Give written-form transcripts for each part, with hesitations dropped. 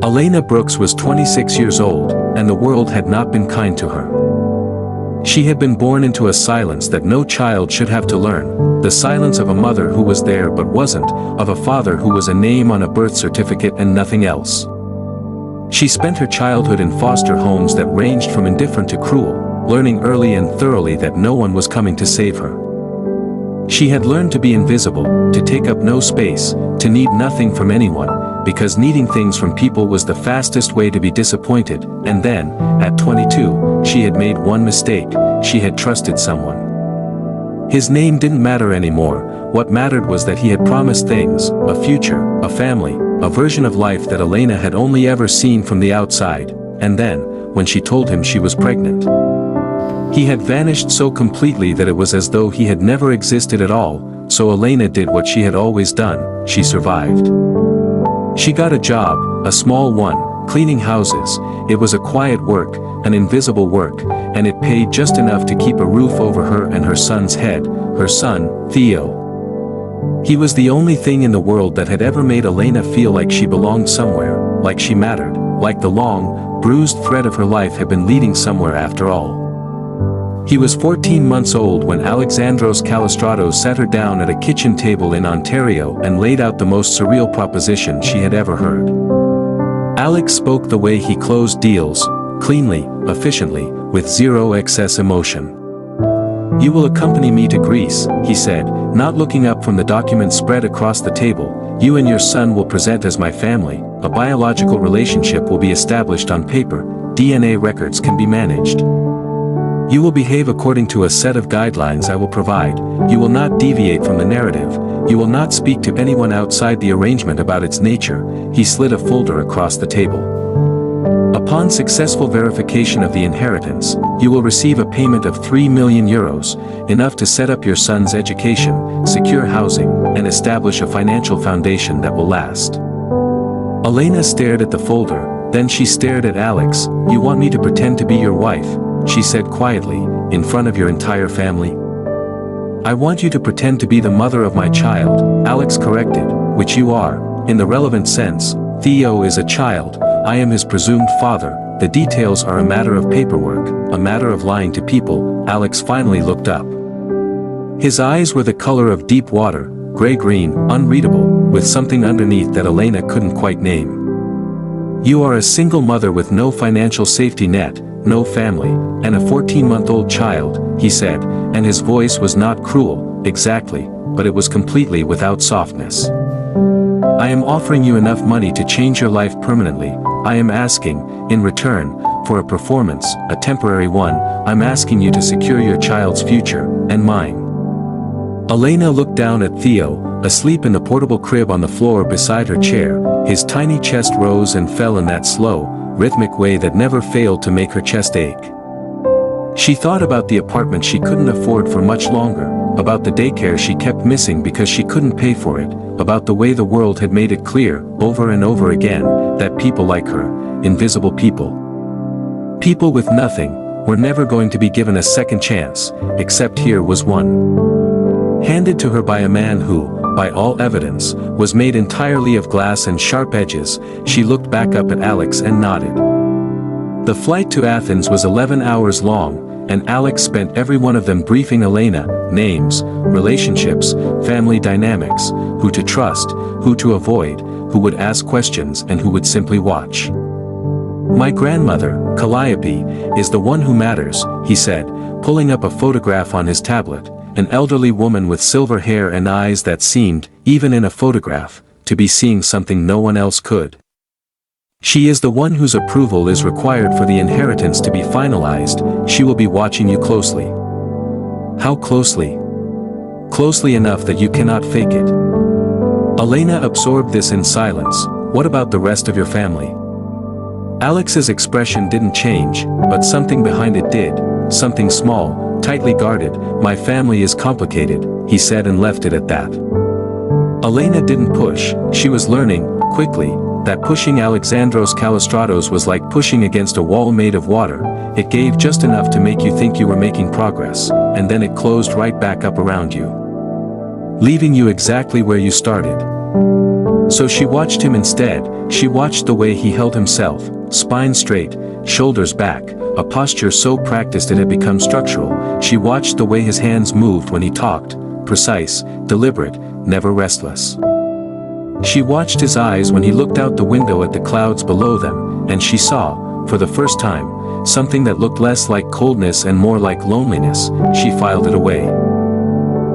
Elena Brooks was 26 years old, and the world had not been kind to her. She had been born into a silence that no child should have to learn, the silence of a mother who was there but wasn't, of a father who was a name on a birth certificate and nothing else. She spent her childhood in foster homes that ranged from indifferent to cruel, learning early and thoroughly that no one was coming to save her. She had learned to be invisible, to take up no space, to need nothing from anyone, because needing things from people was the fastest way to be disappointed, and then, at 22, she had made one mistake: she had trusted someone. His name didn't matter anymore. What mattered was that he had promised things, a future, a family, a version of life that Elena had only ever seen from the outside, and then, when she told him she was pregnant, he had vanished so completely that it was as though he had never existed at all. So Elena did what she had always done: she survived. She got a job, a small one, cleaning houses. It was a quiet work, an invisible work, and it paid just enough to keep a roof over her and her son's head, her son, Theo. He was the only thing in the world that had ever made Elena feel like she belonged somewhere, like she mattered, like the long, bruised thread of her life had been leading somewhere after all. He was 14 months old when Alexandros Kallistratos sat her down at a kitchen table in Ontario and laid out the most surreal proposition she had ever heard. Alex spoke the way he closed deals, cleanly, efficiently, with zero excess emotion. "You will accompany me to Greece," he said, not looking up from the document spread across the table. "You and your son will present as my family, a biological relationship will be established on paper, DNA records can be managed. You will behave according to a set of guidelines I will provide. You will not deviate from the narrative. You will not speak to anyone outside the arrangement about its nature." He slid a folder across the table. "Upon successful verification of the inheritance, you will receive a payment of 3 million euros, enough to set up your son's education, secure housing, and establish a financial foundation that will last." Elena stared at the folder, then she stared at Alex. "You want me to pretend to be your wife?" she said quietly, "in front of your entire family?" "I want you to pretend to be the mother of my child," Alex corrected, "which you are, in the relevant sense. Theo is a child, I am his presumed father, the details are a matter of paperwork, a matter of lying to people." Alex finally looked up. His eyes were the color of deep water, gray-green, unreadable, with something underneath that Elena couldn't quite name. "You are a single mother with no financial safety net, no family, and a 14-month-old child," he said, and his voice was not cruel, exactly, but it was completely without softness. "I am offering you enough money to change your life permanently. I am asking, in return, for a performance, a temporary one. I'm asking you to secure your child's future, and mine." Elena looked down at Theo, asleep in the portable crib on the floor beside her chair. His tiny chest rose and fell in that slow, rhythmic way that never failed to make her chest ache. She thought about the apartment she couldn't afford for much longer, about the daycare she kept missing because she couldn't pay for it, about the way the world had made it clear, over and over again, that people like her, invisible people, people with nothing, were never going to be given a second chance, except here was one. Handed to her by a man who, by all evidence, was made entirely of glass and sharp edges. She looked back up at Alex and nodded. The flight to Athens was 11 hours long, and Alex spent every one of them briefing Elena: names, relationships, family dynamics, who to trust, who to avoid, who would ask questions and who would simply watch. "My grandmother, Calliope, is the one who matters," he said, pulling up a photograph on his tablet. An elderly woman with silver hair and eyes that seemed, even in a photograph, to be seeing something no one else could. "She is the one whose approval is required for the inheritance to be finalized. She will be watching you closely." "How closely?" "Closely enough that you cannot fake it." Elena absorbed this in silence. "What about the rest of your family?" Alex's expression didn't change, but something behind it did, something small, tightly guarded. "My family is complicated," he said, and left it at that. Elena didn't push. She was learning, quickly, that pushing Alexandros Kallistratos was like pushing against a wall made of water. It gave just enough to make you think you were making progress, and then it closed right back up around you, leaving you exactly where you started. So she watched him instead. She watched the way he held himself, spine straight, shoulders back, a posture so practiced it had become structural. She watched the way his hands moved when he talked, precise, deliberate, never restless. She watched his eyes when he looked out the window at the clouds below them, and she saw, for the first time, something that looked less like coldness and more like loneliness. She filed it away.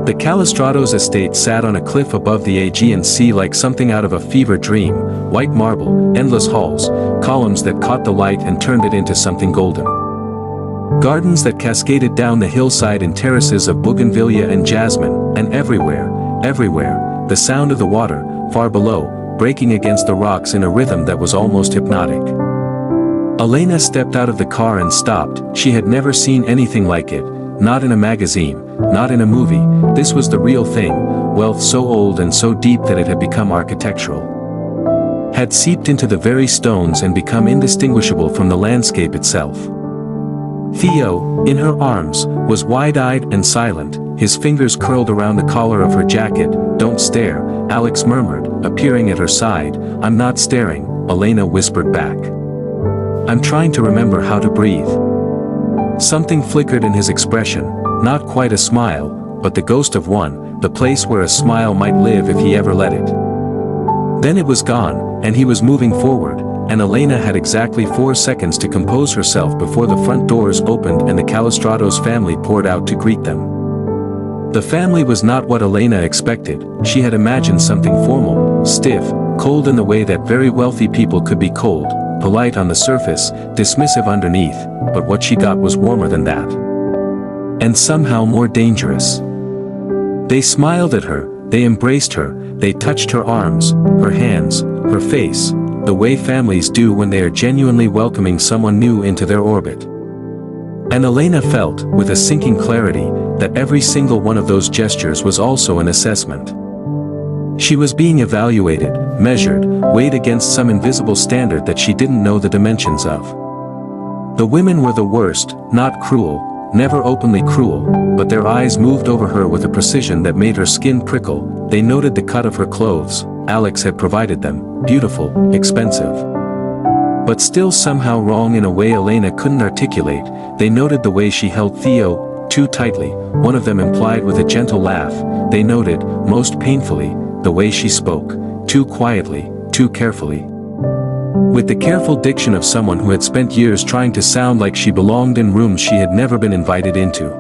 The Callistratos estate sat on a cliff above the Aegean Sea like something out of a fever dream, white marble, endless halls, columns that caught the light and turned it into something golden. Gardens that cascaded down the hillside in terraces of bougainvillea and jasmine, and everywhere, the sound of the water, far below, breaking against the rocks in a rhythm that was almost hypnotic. Elena stepped out of the car and stopped. She had never seen anything like it, not in a magazine, not in a movie. This was the real thing, wealth so old and so deep that it had become architectural. Had seeped into the very stones and become indistinguishable from the landscape itself. Theo, in her arms, was wide-eyed and silent, his fingers curled around the collar of her jacket. "Don't stare," Alex murmured, appearing at her side. "I'm not staring," Elena whispered back. "I'm trying to remember how to breathe." Something flickered in his expression, not quite a smile, but the ghost of one, the place where a smile might live if he ever let it. Then it was gone, and he was moving forward, and Elena had exactly 4 seconds to compose herself before the front doors opened and the Callistratos family poured out to greet them. The family was not what Elena expected. She had imagined something formal, stiff, cold in the way that very wealthy people could be cold, polite on the surface, dismissive underneath, but what she got was warmer than that. And somehow more dangerous. They smiled at her, they embraced her, they touched her arms, her hands, her face, the way families do when they are genuinely welcoming someone new into their orbit. And Elena felt, with a sinking clarity, that every single one of those gestures was also an assessment. She was being evaluated, measured, weighed against some invisible standard that she didn't know the dimensions of. The women were the worst, not cruel, never openly cruel, but their eyes moved over her with a precision that made her skin prickle. They noted the cut of her clothes. Alex had provided them, beautiful, expensive. But still somehow wrong in a way Elena couldn't articulate. They noted the way she held Theo too tightly, one of them implied with a gentle laugh. They noted, most painfully, the way she spoke, too quietly, too carefully. With the careful diction of someone who had spent years trying to sound like she belonged in rooms she had never been invited into.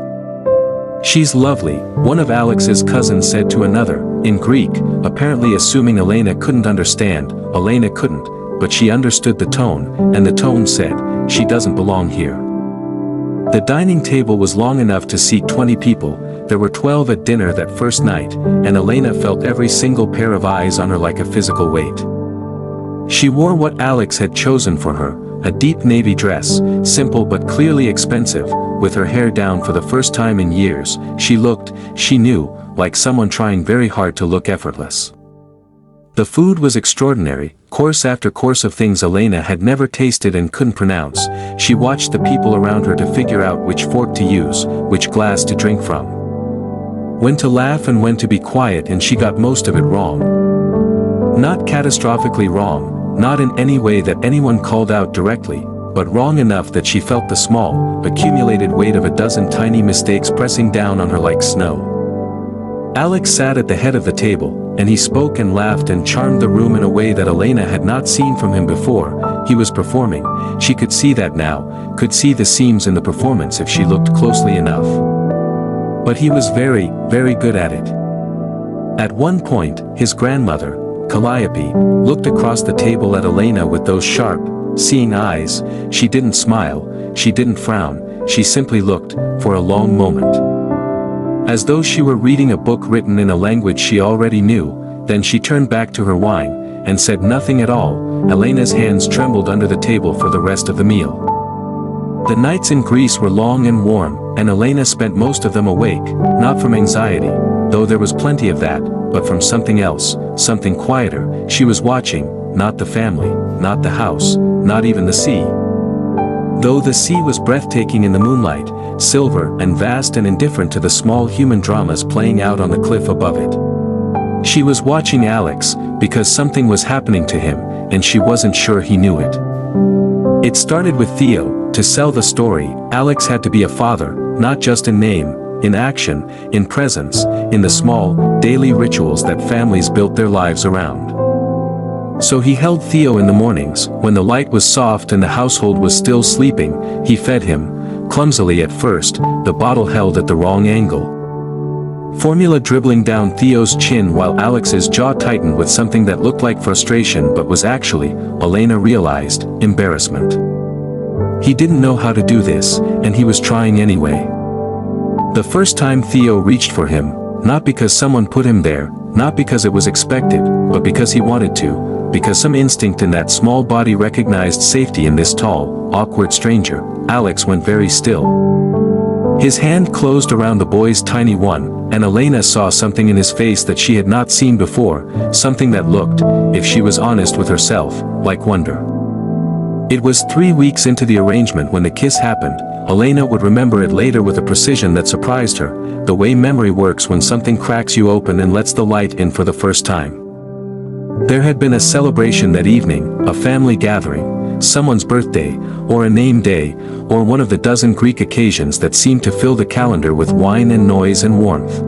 "She's lovely," one of Alex's cousins said to another, in Greek, apparently assuming Elena couldn't understand. Elena couldn't, but she understood the tone, and the tone said, "She doesn't belong here." The dining table was long enough to seat 20 people. There were 12 at dinner that first night, and Elena felt every single pair of eyes on her like a physical weight. She wore what Alex had chosen for her, a deep navy dress, simple but clearly expensive, with her hair down for the first time in years. She looked, she knew, like someone trying very hard to look effortless. The food was extraordinary, course after course of things Elena had never tasted and couldn't pronounce. She watched the people around her to figure out which fork to use, which glass to drink from. When to laugh and when to be quiet, and she got most of it wrong. Not catastrophically wrong, not in any way that anyone called out directly, but wrong enough that she felt the small, accumulated weight of a dozen tiny mistakes pressing down on her like snow. Alex sat at the head of the table, and he spoke and laughed and charmed the room in a way that Elena had not seen from him before. He was performing. She could see that now, could see the seams in the performance if she looked closely enough. But he was very, very good at it. At one point, his grandmother, Calliope, looked across the table at Elena with those sharp, seeing eyes. She didn't smile, she didn't frown, she simply looked, for a long moment. As though she were reading a book written in a language she already knew. Then she turned back to her wine, and said nothing at all. Elena's hands trembled under the table for the rest of the meal. The nights in Greece were long and warm, and Elena spent most of them awake, not from anxiety, though there was plenty of that, but from something else, something quieter. She was watching, not the family, not the house, not even the sea. Though the sea was breathtaking in the moonlight, silver and vast and indifferent to the small human dramas playing out on the cliff above it. She was watching Alex, because something was happening to him, and she wasn't sure he knew it. It started with Theo. To sell the story, Alex had to be a father, not just in name, in action, in presence, in the small, daily rituals that families built their lives around. So he held Theo in the mornings, when the light was soft and the household was still sleeping. He fed him, clumsily at first, the bottle held at the wrong angle. Formula dribbling down Theo's chin while Alex's jaw tightened with something that looked like frustration but was actually, Elena realized, embarrassment. He didn't know how to do this, and he was trying anyway. The first time Theo reached for him, not because someone put him there, not because it was expected, but because he wanted to, because some instinct in that small body recognized safety in this tall, awkward stranger, Alex went very still. His hand closed around the boy's tiny one, and Elena saw something in his face that she had not seen before, something that looked, if she was honest with herself, like wonder. It was 3 weeks into the arrangement when the kiss happened. Elena would remember it later with a precision that surprised her, the way memory works when something cracks you open and lets the light in for the first time. There had been a celebration that evening, a family gathering, someone's birthday, or a name day, or one of the dozen Greek occasions that seemed to fill the calendar with wine and noise and warmth.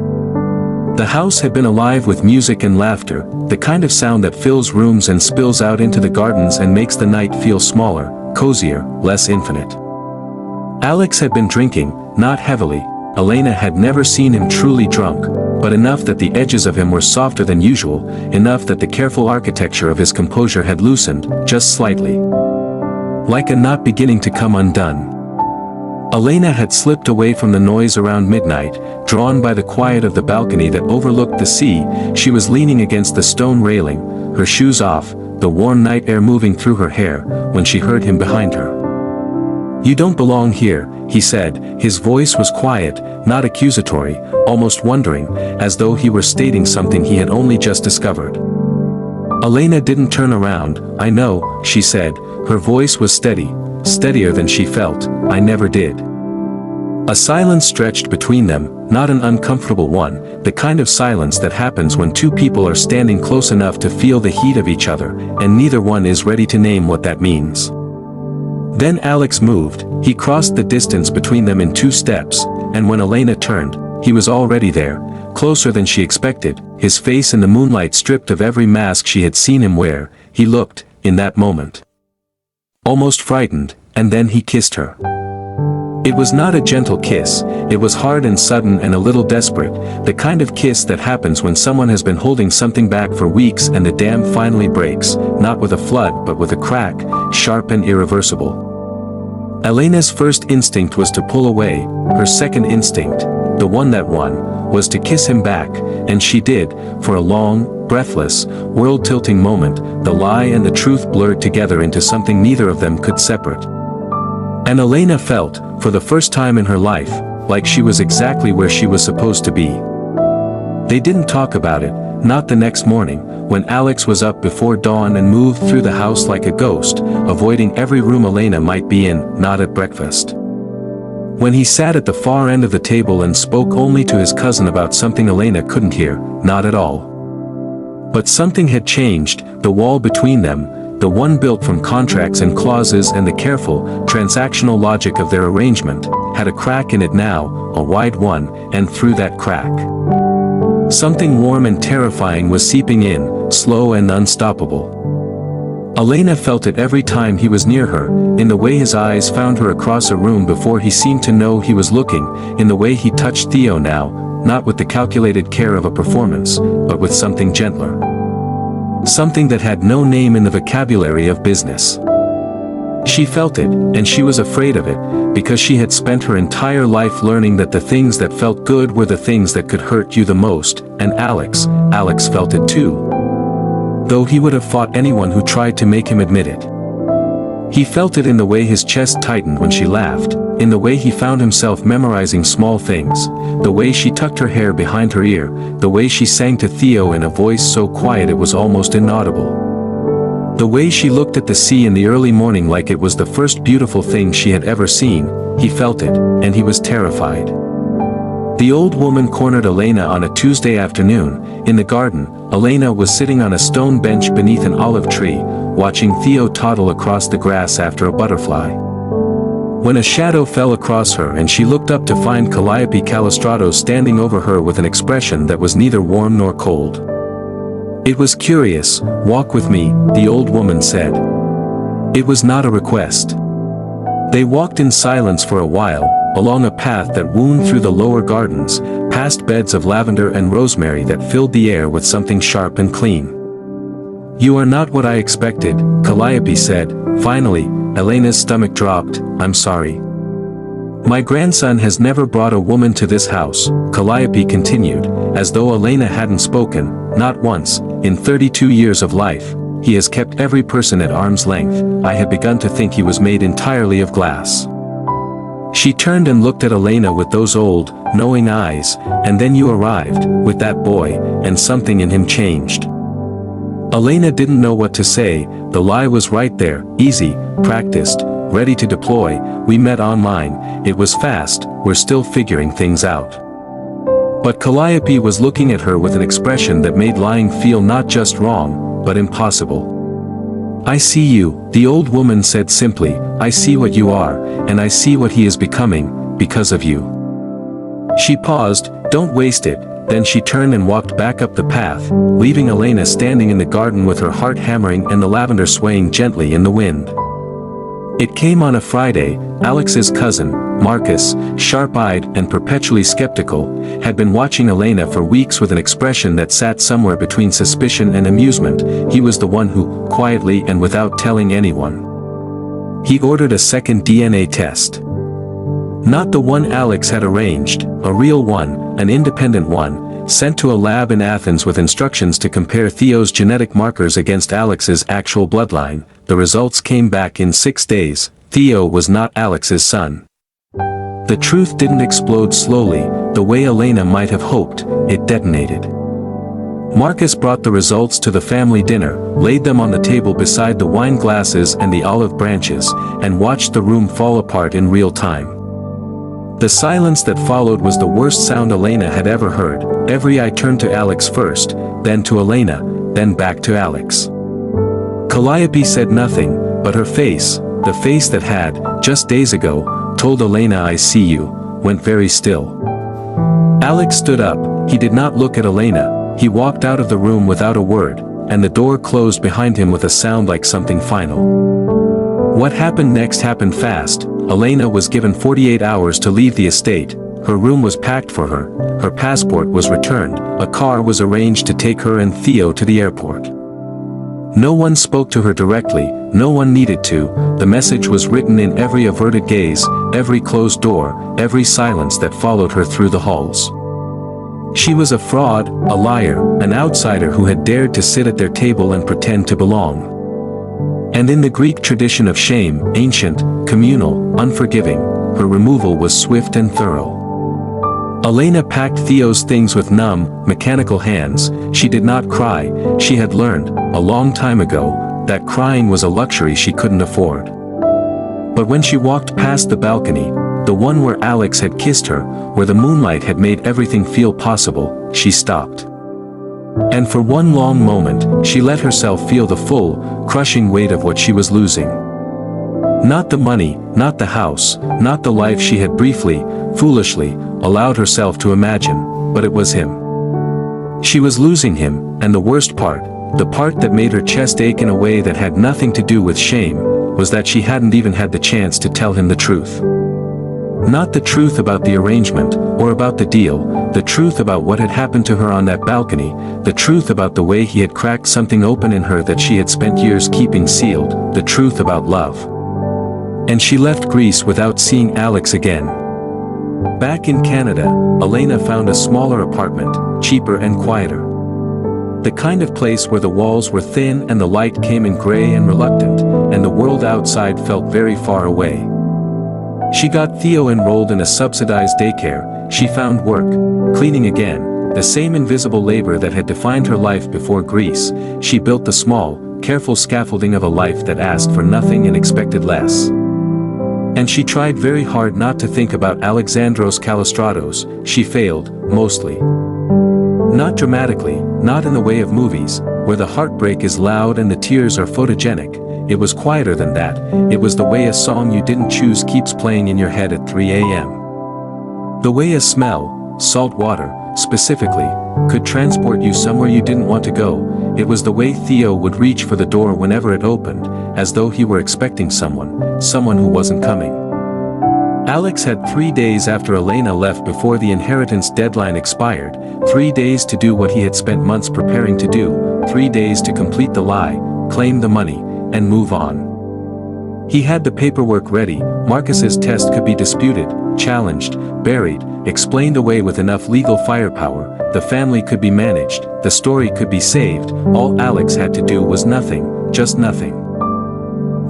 The house had been alive with music and laughter, the kind of sound that fills rooms and spills out into the gardens and makes the night feel smaller, cozier, less infinite. Alex had been drinking, not heavily. Elena had never seen him truly drunk, but enough that the edges of him were softer than usual, enough that the careful architecture of his composure had loosened, just slightly. Like a knot beginning to come undone. Elena had slipped away from the noise around midnight, drawn by the quiet of the balcony that overlooked the sea. She was leaning against the stone railing, her shoes off, the warm night air moving through her hair, when she heard him behind her. "You don't belong here," he said. His voice was quiet, not accusatory, almost wondering, as though he were stating something he had only just discovered. Elena didn't turn around. "I know," she said. Her voice was steady, steadier than she felt. "I never did." A silence stretched between them, not an uncomfortable one, the kind of silence that happens when two people are standing close enough to feel the heat of each other, and neither one is ready to name what that means. Then Alex moved. He crossed the distance between them in 2 steps, and when Elena turned, he was already there, closer than she expected, his face in the moonlight stripped of every mask she had seen him wear. He looked, in that moment, almost frightened, and then he kissed her. It was not a gentle kiss, it was hard and sudden and a little desperate, the kind of kiss that happens when someone has been holding something back for weeks and the dam finally breaks, not with a flood but with a crack, sharp and irreversible. Elena's first instinct was to pull away, her second instinct, the one that won, was to kiss him back, and she did, for a long, breathless, world-tilting moment. The lie and the truth blurred together into something neither of them could separate. And Elena felt, for the first time in her life, like she was exactly where she was supposed to be. They didn't talk about it, not the next morning, when Alex was up before dawn and moved through the house like a ghost, avoiding every room Elena might be in, not at breakfast. When he sat at the far end of the table and spoke only to his cousin about something Elena couldn't hear, not at all. But something had changed, the wall between them, the one built from contracts and clauses and the careful, transactional logic of their arrangement, had a crack in it now, a wide one, and through that crack, something warm and terrifying was seeping in, slow and unstoppable. Elena felt it every time he was near her, in the way his eyes found her across a room before he seemed to know he was looking, in the way he touched Theo now, not with the calculated care of a performance, but with something gentler. Something that had no name in the vocabulary of business. She felt it, and she was afraid of it, because she had spent her entire life learning that the things that felt good were the things that could hurt you the most, and Alex felt it too. Though he would have fought anyone who tried to make him admit it. He felt it in the way his chest tightened when she laughed, in the way he found himself memorizing small things, the way she tucked her hair behind her ear, the way she sang to Theo in a voice so quiet it was almost inaudible. The way she looked at the sea in the early morning like it was the first beautiful thing she had ever seen. He felt it, and he was terrified. The old woman cornered Elena on a Tuesday afternoon. In the garden, Elena was sitting on a stone bench beneath an olive tree, watching Theo toddle across the grass after a butterfly. When a shadow fell across her and she looked up to find Calliope Callistrato standing over her with an expression that was neither warm nor cold. "It was curious, walk with me," the old woman said. It was not a request. They walked in silence for a while, along a path that wound through the lower gardens, past beds of lavender and rosemary that filled the air with something sharp and clean. "You are not what I expected," Calliope said. Finally, Elena's stomach dropped. "I'm sorry. My grandson has never brought a woman to this house," Calliope continued, as though Elena hadn't spoken. "Not once, in 32 years of life. He has kept every person at arm's length. I had begun to think he was made entirely of glass." She turned and looked at Elena with those old, knowing eyes, "And then you arrived, with that boy, and something in him changed." Elena didn't know what to say. The lie was right there, easy, practiced, ready to deploy. "We met online, it was fast, we're still figuring things out." But Calliope was looking at her with an expression that made lying feel not just wrong, but impossible. "I see you," the old woman said simply. "I see what you are, and I see what he is becoming, because of you." She paused. "Don't waste it." Then she turned and walked back up the path, leaving Elena standing in the garden with her heart hammering and the lavender swaying gently in the wind. It came on a Friday. Alex's cousin, Marcus, sharp-eyed and perpetually skeptical, had been watching Elena for weeks with an expression that sat somewhere between suspicion and amusement. He was the one who, quietly and without telling anyone, he ordered a second DNA test. Not the one Alex had arranged, a real one, an independent one, sent to a lab in Athens with instructions to compare Theo's genetic markers against Alex's actual bloodline. The results came back in 6 days. Theo was not Alex's son. The truth didn't explode slowly, the way Elena might have hoped. It detonated. Marcus brought the results to the family dinner, laid them on the table beside the wine glasses and the olive branches, and watched the room fall apart in real time. The silence that followed was the worst sound Elena had ever heard. Every eye turned to Alex first, then to Elena, then back to Alex. Calliope said nothing, but her face, the face that had, just days ago, told Elena "I see you," went very still. Alex stood up. He did not look at Elena. He walked out of the room without a word, and the door closed behind him with a sound like something final. What happened next happened fast. Elena was given 48 hours to leave the estate. Her room was packed for her. Her passport was returned. A car was arranged to take her and Theo to the airport. No one spoke to her directly. No one needed to. The message was written in every averted gaze, every closed door, every silence that followed her through the halls. She was a fraud, a liar, an outsider who had dared to sit at their table and pretend to belong. And in the Greek tradition of shame, ancient, communal, unforgiving, her removal was swift and thorough. Elena packed Theo's things with numb, mechanical hands. She did not cry. She had learned, a long time ago, that crying was a luxury she couldn't afford. But when she walked past the balcony, the one where Alex had kissed her, where the moonlight had made everything feel possible, she stopped. And for one long moment, she let herself feel the full, crushing weight of what she was losing. Not the money, not the house, not the life she had briefly, foolishly, allowed herself to imagine, but it was him. She was losing him, and the worst part, the part that made her chest ache in a way that had nothing to do with shame, was that she hadn't even had the chance to tell him the truth. Not the truth about the arrangement, or about the deal, the truth about what had happened to her on that balcony, the truth about the way he had cracked something open in her that she had spent years keeping sealed, the truth about love. And she left Greece without seeing Alex again. Back in Canada, Elena found a smaller apartment, cheaper and quieter. The kind of place where the walls were thin and the light came in gray and reluctant, and the world outside felt very far away. She got Theo enrolled in a subsidized daycare. She found work, cleaning again, the same invisible labor that had defined her life before Greece. She built the small, careful scaffolding of a life that asked for nothing and expected less. And she tried very hard not to think about Alexandros Kallistratos. She failed, mostly. Not dramatically, not in the way of movies, where the heartbreak is loud and the tears are photogenic. It was quieter than that. It was the way a song you didn't choose keeps playing in your head at 3 a.m. The way a smell, salt water, specifically, could transport you somewhere you didn't want to go. It was the way Theo would reach for the door whenever it opened, as though he were expecting someone who wasn't coming. Alex had 3 days after Elena left before the inheritance deadline expired, 3 days to do what he had spent months preparing to do, 3 days to complete the lie, claim the money, and move on. He had the paperwork ready. Marcus's test could be disputed, challenged, buried, explained away with enough legal firepower. The family could be managed, the story could be saved. All Alex had to do was nothing, just nothing.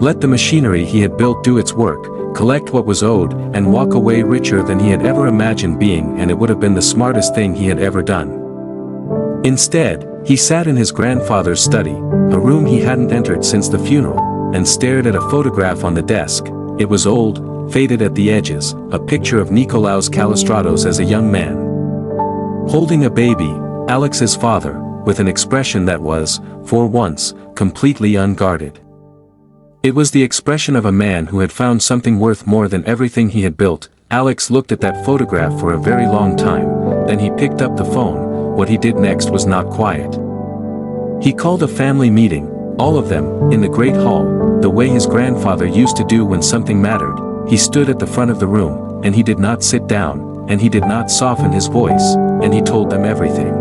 Let the machinery he had built do its work, collect what was owed, and walk away richer than he had ever imagined being, and it would have been the smartest thing he had ever done. Instead, he sat in his grandfather's study, a room he hadn't entered since the funeral, and stared at a photograph on the desk. It was old, faded at the edges, a picture of Nikolaos Kallistratos as a young man. Holding a baby, Alex's father, with an expression that was, for once, completely unguarded. It was the expression of a man who had found something worth more than everything he had built. Alex looked at that photograph for a very long time, then he picked up the phone. What he did next was not quiet. He called a family meeting, all of them, in the great hall, the way his grandfather used to do when something mattered. He stood at the front of the room, and he did not sit down, and he did not soften his voice, and he told them everything.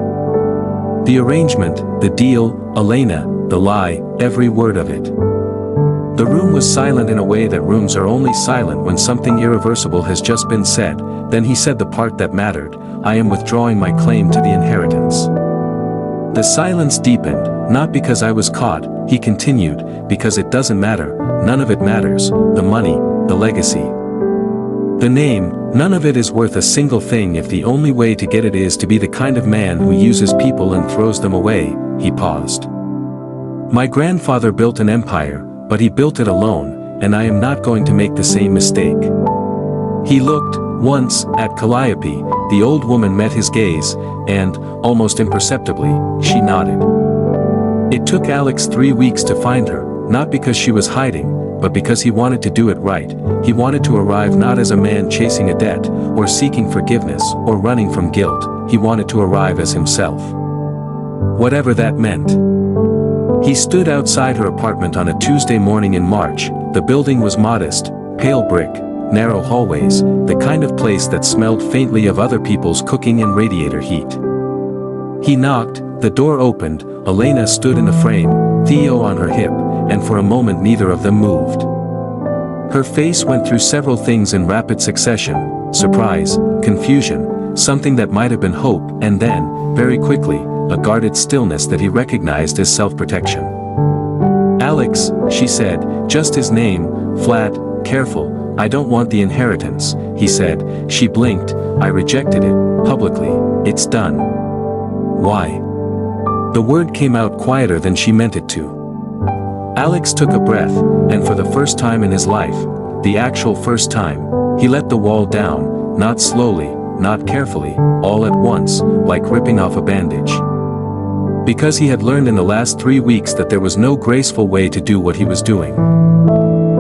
The arrangement, the deal, Elena, the lie, every word of it. The room was silent in a way that rooms are only silent when something irreversible has just been said. Then he said the part that mattered: I am withdrawing my claim to the inheritance. The silence deepened, not because I was caught, he continued, because it doesn't matter, none of it matters, the money, the legacy. The name, none of it is worth a single thing if the only way to get it is to be the kind of man who uses people and throws them away. He paused. My grandfather built an empire, but he built it alone, and I am not going to make the same mistake. He looked, once, at Calliope. The old woman met his gaze, and, almost imperceptibly, she nodded. It took Alex 3 weeks to find her, not because she was hiding, but because he wanted to do it right. He wanted to arrive not as a man chasing a debt, or seeking forgiveness, or running from guilt. He wanted to arrive as himself. Whatever that meant. He stood outside her apartment on a Tuesday morning in March. The building was modest, pale brick, narrow hallways, the kind of place that smelled faintly of other people's cooking and radiator heat. He knocked, the door opened, Elena stood in the frame, Theo on her hip, and for a moment neither of them moved. Her face went through several things in rapid succession: surprise, confusion, something that might have been hope, and then, very quickly, a guarded stillness that he recognized as self-protection. Alex, she said, just his name, flat, careful. I don't want the inheritance, he said. She blinked. I rejected it, publicly. It's done. Why? The word came out quieter than she meant it to. Alex took a breath, and for the first time in his life, the actual first time, he let the wall down, not slowly, not carefully, all at once, like ripping off a bandage. Because he had learned in the last 3 weeks that there was no graceful way to do what he was doing.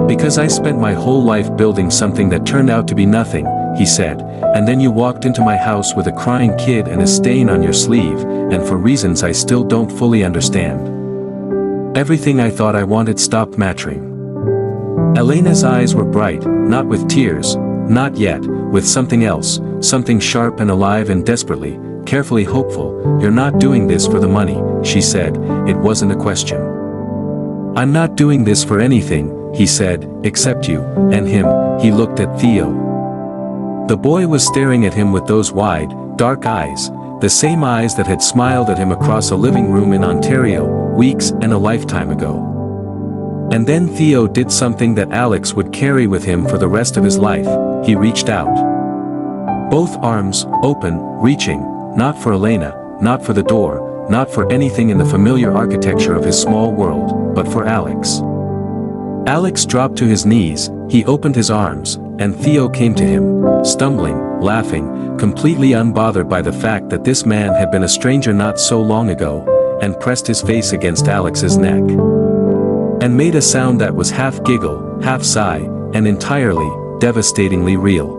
Because I spent my whole life building something that turned out to be nothing, he said, and then you walked into my house with a crying kid and a stain on your sleeve, and for reasons I still don't fully understand. Everything I thought I wanted stopped mattering. Elena's eyes were bright, not with tears, not yet, with something else, something sharp and alive and desperately, carefully hopeful. You're not doing this for the money, she said. It wasn't a question. I'm not doing this for anything, he said, except you, and him. He looked at Theo. The boy was staring at him with those wide, dark eyes, the same eyes that had smiled at him across a living room in Ontario, weeks and a lifetime ago. And then Theo did something that Alex would carry with him for the rest of his life. He reached out. Both arms, open, reaching, not for Elena, not for the door, not for anything in the familiar architecture of his small world, but for Alex. Alex dropped to his knees, he opened his arms, and Theo came to him, stumbling, laughing, completely unbothered by the fact that this man had been a stranger not so long ago, and pressed his face against Alex's neck. And made a sound that was half giggle, half sigh, and entirely, devastatingly real.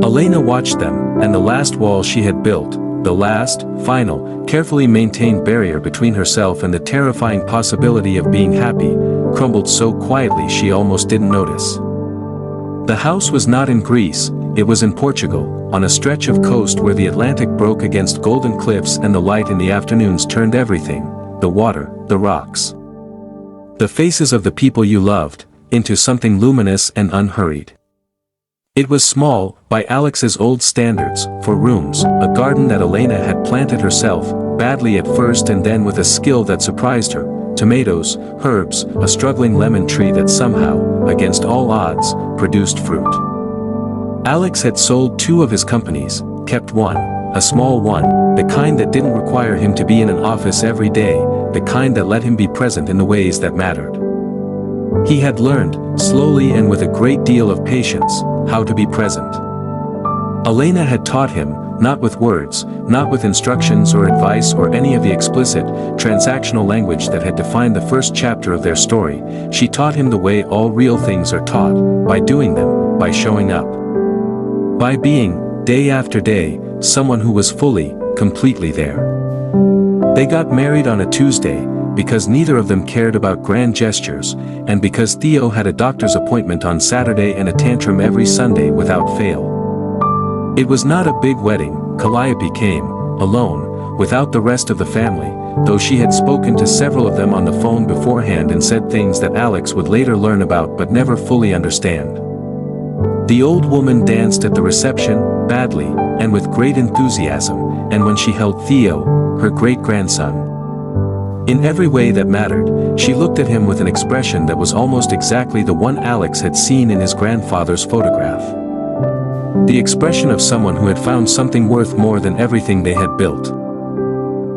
Elena watched them, and the last wall she had built, the last, final, carefully maintained barrier between herself and the terrifying possibility of being happy, crumbled so quietly she almost didn't notice. The house was not in Greece, it was in Portugal, on a stretch of coast where the Atlantic broke against golden cliffs and the light in the afternoons turned everything, the water, the rocks, the faces of the people you loved, into something luminous and unhurried. It was small, by Alex's old standards, for rooms, a garden that Elena had planted herself, badly at first and then with a skill that surprised her, tomatoes, herbs, a struggling lemon tree that somehow, against all odds, produced fruit. Alex had sold 2 of his companies, kept one, a small one, the kind that didn't require him to be in an office every day, the kind that let him be present in the ways that mattered. He had learned, slowly and with a great deal of patience, how to be present. Elena had taught him, not with words, not with instructions or advice or any of the explicit, transactional language that had defined the first chapter of their story, she taught him the way all real things are taught, by doing them, by showing up. By being, day after day, someone who was fully, completely there. They got married on a Tuesday, because neither of them cared about grand gestures, and because Theo had a doctor's appointment on Saturday and a tantrum every Sunday without fail. It was not a big wedding, Calliope came, alone, without the rest of the family, though she had spoken to several of them on the phone beforehand and said things that Alex would later learn about but never fully understand. The old woman danced at the reception, badly, and with great enthusiasm, and when she held Theo, her great-grandson, in every way that mattered, she looked at him with an expression that was almost exactly the one Alex had seen in his grandfather's photograph. The expression of someone who had found something worth more than everything they had built.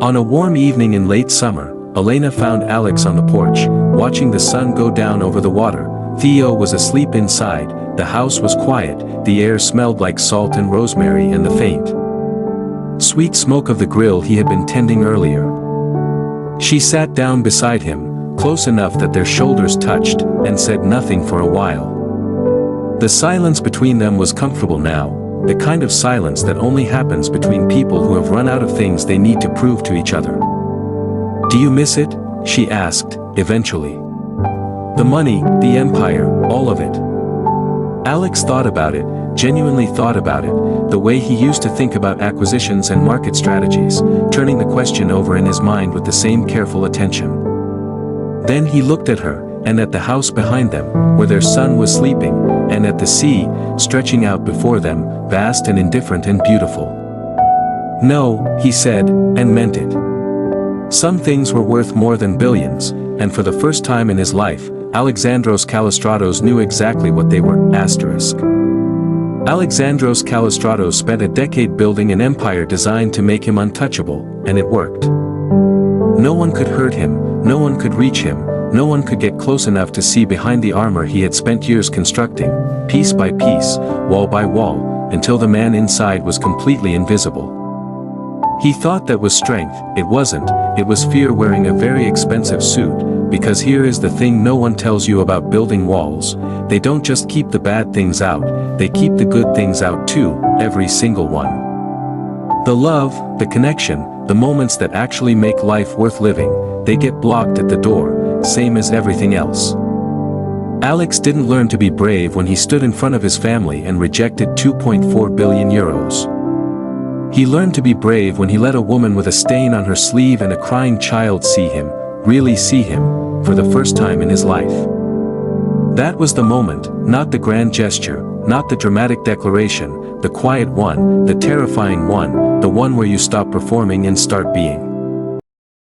On a warm evening in late summer, Elena found Alex on the porch, watching the sun go down over the water. Theo was asleep inside, the house was quiet, the air smelled like salt and rosemary and the faint, sweet smoke of the grill he had been tending earlier. She sat down beside him, close enough that their shoulders touched, and said nothing for a while. The silence between them was comfortable now, the kind of silence that only happens between people who have run out of things they need to prove to each other. "Do you miss it?" she asked, eventually. "The money, the empire, all of it." Alex thought about it, genuinely thought about it, the way he used to think about acquisitions and market strategies, turning the question over in his mind with the same careful attention. Then he looked at her, and at the house behind them, where their son was sleeping, and at the sea, stretching out before them, vast and indifferent and beautiful. "No," he said, and meant it. Some things were worth more than billions, and for the first time in his life, Alexandros Kallistratos knew exactly what they were. Alexandros Kallistratos spent a decade building an empire designed to make him untouchable, and it worked. No one could hurt him, no one could reach him, no one could get close enough to see behind the armor he had spent years constructing, piece by piece, wall by wall, until the man inside was completely invisible. He thought that was strength, it wasn't, it was fear wearing a very expensive suit, because here is the thing no one tells you about building walls, they don't just keep the bad things out, they keep the good things out too, every single one. The love, the connection, the moments that actually make life worth living, they get blocked at the door, same as everything else. Alex didn't learn to be brave when he stood in front of his family and rejected 2.4 billion euros. He learned to be brave when he let a woman with a stain on her sleeve and a crying child see him, really see him, for the first time in his life. That was the moment, not the grand gesture, not the dramatic declaration, the quiet one, the terrifying one, the one where you stop performing and start being.